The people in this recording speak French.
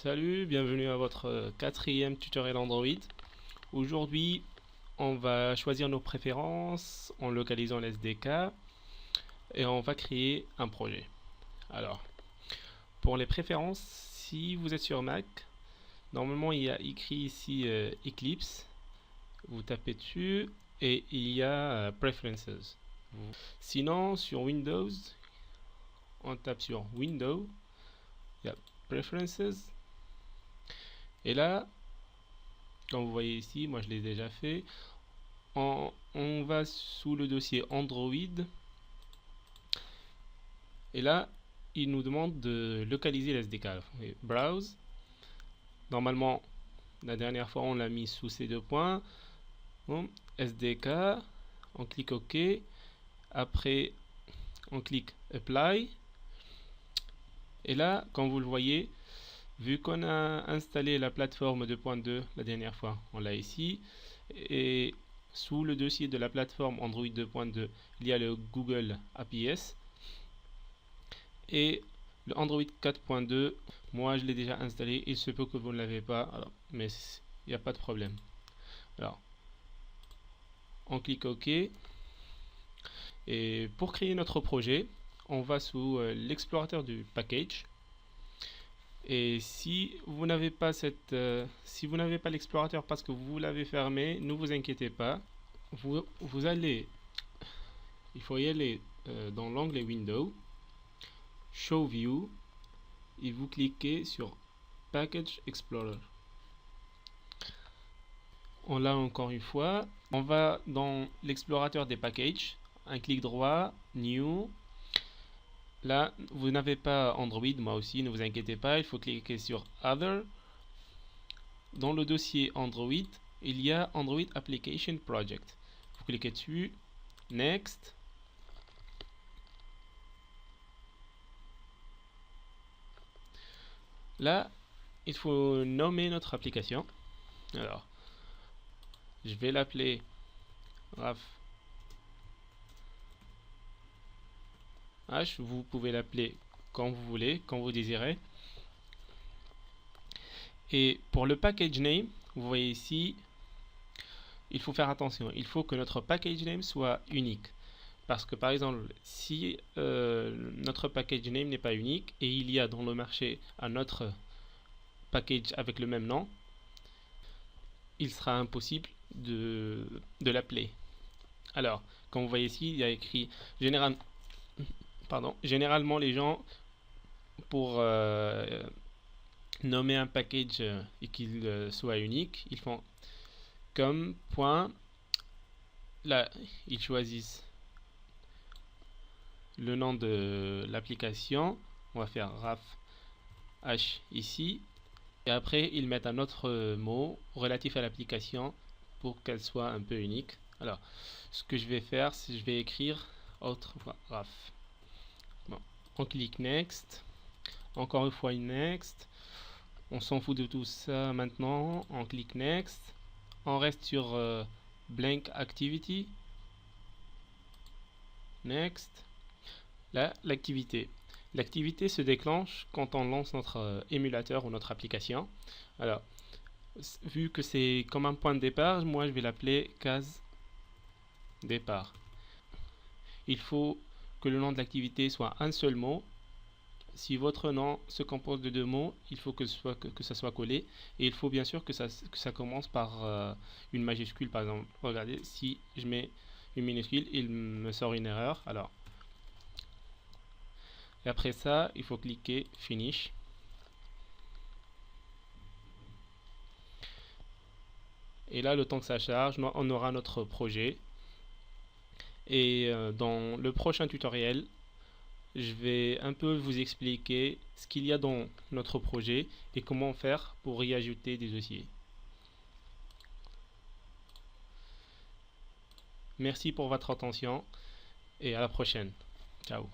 Salut, bienvenue à votre quatrième tutoriel Android. Aujourd'hui, on va choisir nos préférences en localisant l'SDK et on va créer un projet. Alors, pour les préférences, si vous êtes sur Mac, normalement il y a écrit ici Eclipse. Vous tapez dessus et il y a Preferences. Sinon, sur Windows, on tape sur Windows, il y a Preferences. Et là, comme vous voyez ici, moi je l'ai déjà fait, on va sous le dossier Android et là il nous demande de localiser l'SDK. Browse, normalement la dernière fois on l'a mis sous ces deux points. Bon, SDK, on clique OK, après on clique Apply et là comme vous le voyez, vu qu'on a installé la plateforme 2.2 la dernière fois, on l'a ici, et sous le dossier de la plateforme Android 2.2, il y a le Google APS, et le Android 4.2, moi je l'ai déjà installé, il se peut que vous ne l'avez pas, alors, mais il n'y a pas de problème. Alors, on clique OK, et pour créer notre projet, on va sous l'explorateur du package. Et si vous n'avez pas l'explorateur parce que vous l'avez fermé, ne vous inquiétez pas. Il faut y aller dans l'onglet Window, Show View, et vous cliquez sur Package Explorer. On l'a encore une fois. On va dans l'explorateur des packages, un clic droit, New. Là, vous n'avez pas Android, moi aussi, ne vous inquiétez pas, il faut cliquer sur Other. Dans le dossier Android, il y a Android Application Project. Vous cliquez dessus, Next. Là, il faut nommer notre application. Alors, je vais l'appeler RAF H. Vous pouvez l'appeler quand vous voulez, quand vous désirez. Et pour le package name, vous voyez ici, il faut faire attention. Il faut que notre package name soit unique. Parce que par exemple, si notre package name n'est pas unique et il y a dans le marché un autre package avec le même nom, il sera impossible de l'appeler. Alors, comme vous voyez ici, il y a écrit généralement les gens, pour nommer un package et qu'il soit unique, ils font comme point, là ils choisissent le nom de l'application, on va faire RAF H ici, et après ils mettent un autre mot relatif à l'application pour qu'elle soit un peu unique. Alors ce que je vais faire, c'est je vais écrire autre RAF. Bon, on clique Next, encore une fois Next, on s'en fout de tout ça maintenant, on clique Next, on reste sur Blank Activity, Next. Là, l'activité. L'activité se déclenche quand on lance notre émulateur ou notre application. Alors, vu que c'est comme un point de départ, moi je vais l'appeler case départ. Il faut que le nom de l'activité soit un seul mot. Si votre nom se compose de deux mots, il faut que ça soit collé. Et il faut bien sûr que ça commence par une majuscule, par exemple. Regardez, si je mets une minuscule, il me sort une erreur. Alors, et après ça, il faut cliquer Finish. Et là, le temps que ça charge, on aura notre projet. Et dans le prochain tutoriel, je vais un peu vous expliquer ce qu'il y a dans notre projet et comment faire pour y ajouter des dossiers. Merci pour votre attention et à la prochaine. Ciao.